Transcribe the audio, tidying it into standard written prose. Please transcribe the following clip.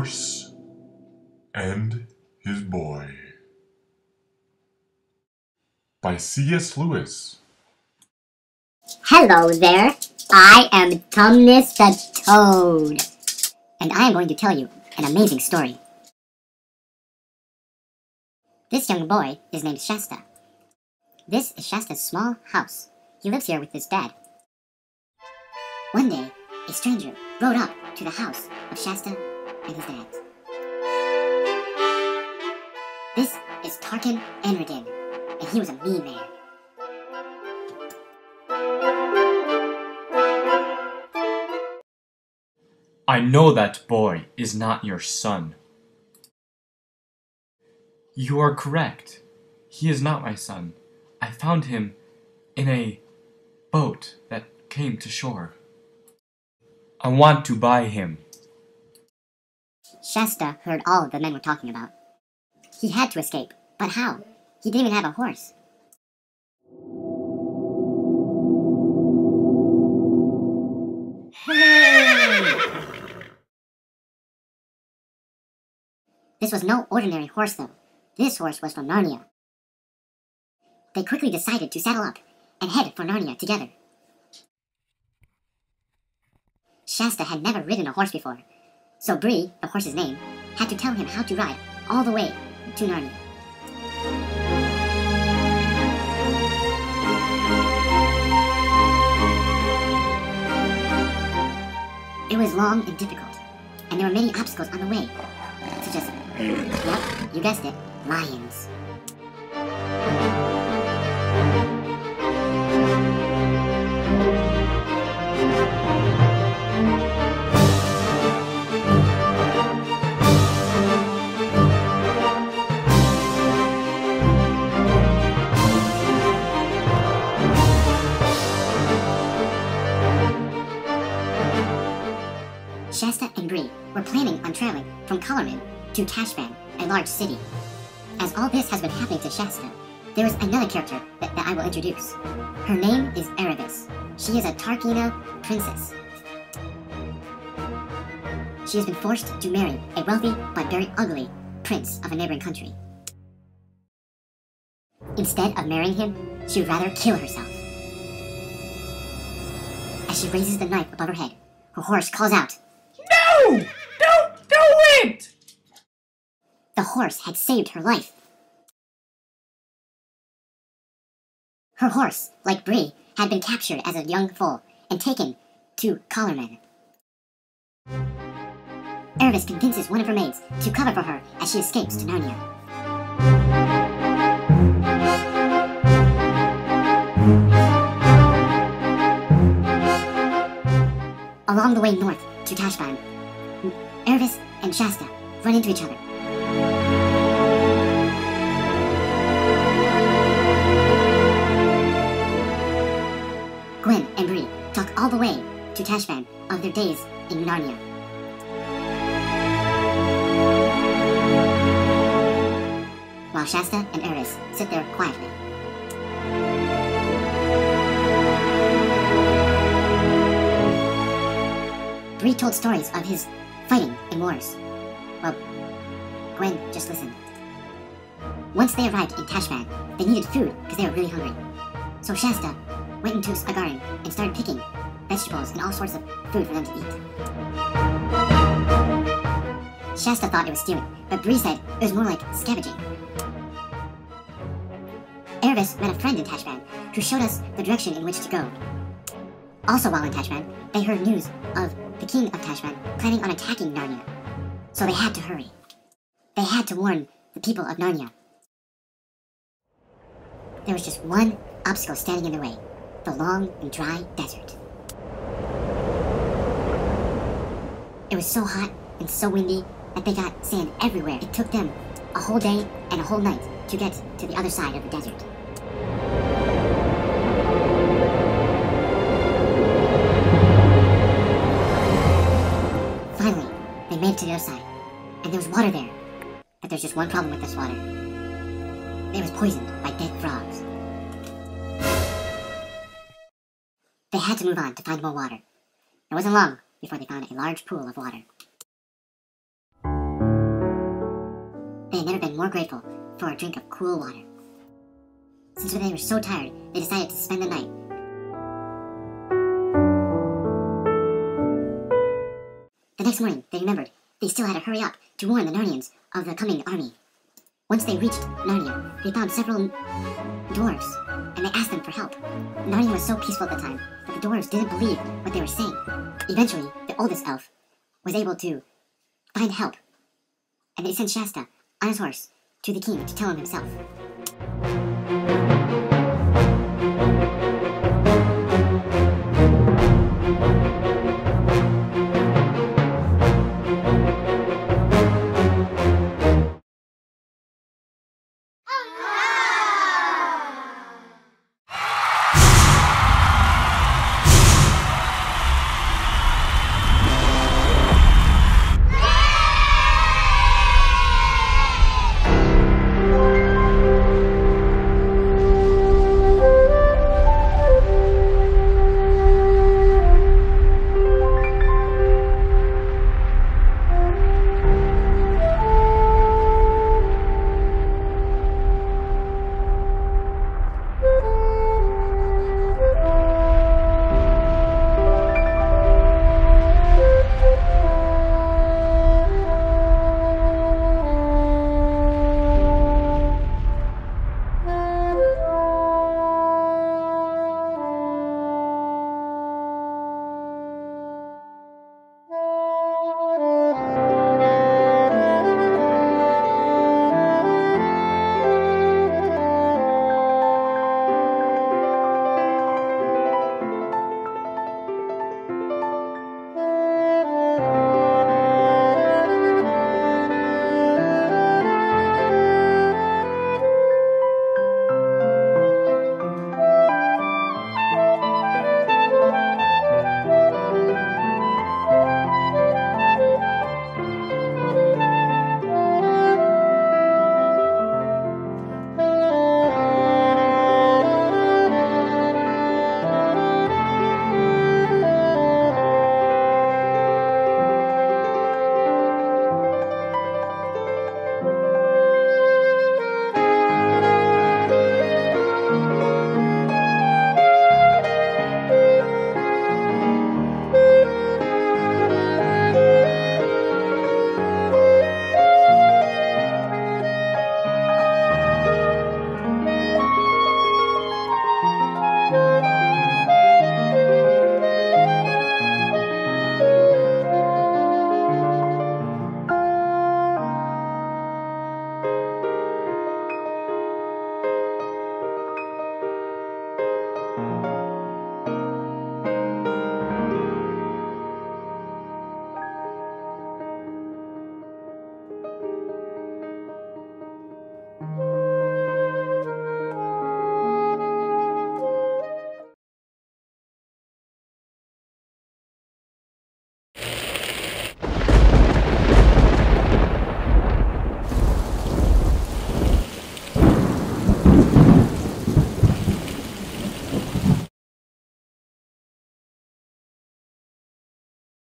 Horse and His Boy by C.S. Lewis. Hello there, I am Tumnus the Toad, and I am going to tell you an amazing story. This young boy is named Shasta. This is Shasta's small house. He lives here with his dad. One day, a stranger rode up to the house of Shasta and his dad. This is Tarkin Anradin, and he was a mean man. I know that boy is not your son. You are correct. He is not my son. I found him in a boat that came to shore. I want to buy him. Shasta heard all the men were talking about. He had to escape, but how? He didn't even have a horse. Hey! This was no ordinary horse, though. This horse was from Narnia. They quickly decided to saddle up and head for Narnia together. Shasta had never ridden a horse before, so Bree, the horse's name, had to tell him how to ride all the way to Narnia. It was long and difficult, and there were many obstacles on the way, such as, yep, you guessed it, lions. Shasta and Bree were planning on traveling from Colorman to Tashban, a large city. As all this has been happening to Shasta, there is another character that I will introduce. Her name is Erebus. She is a Tarkina princess. She has been forced to marry a wealthy but very ugly prince of a neighboring country. Instead of marrying him, she would rather kill herself. As she raises the knife above her head, her horse calls out, No! Don't do it! The horse had saved her life. Her horse, like Bree, had been captured as a young foal and taken to Collarman. Erebus convinces one of her maids to cover for her as she escapes to Narnia. Along the way north to Tashban, Erebus and Shasta run into each other. Gwen and Bree talk all the way to Tashban of their days in Narnia. While Shasta and Erebus sit there quietly. Bree told stories of his fighting in wars. Well, Gwen just listened. Once they arrived in Tashban, they needed food because they were really hungry. So Shasta went into a garden and started picking vegetables and all sorts of food for them to eat. Shasta thought it was stealing, but Bree said it was more like scavenging. Erebus met a friend in Tashban who showed us the direction in which to go. Also while in Tashban, they heard news of the king of Tashban planning on attacking Narnia. So they had to hurry. They had to warn the people of Narnia. There was just one obstacle standing in their way, the long and dry desert. It was so hot and so windy that they got sand everywhere. It took them a whole day and a whole night to get to the other side of the desert. Finally, they made it to the other side, and there was water there. But there's just one problem with this water. It was poisoned by dead frogs. They had to move on to find more water. It wasn't long before they found a large pool of water. had never been more grateful for a drink of cool water. Since they were so tired, they decided to spend the night. The next morning, they remembered they still had to hurry up to warn the Narnians of the coming army. Once they reached Narnia, they found several dwarves, and they asked them for help. Narnia was so peaceful at the time that the dwarves didn't believe what they were saying. Eventually, the oldest elf was able to find help, and they sent Shasta on his horse to the king to tell him himself.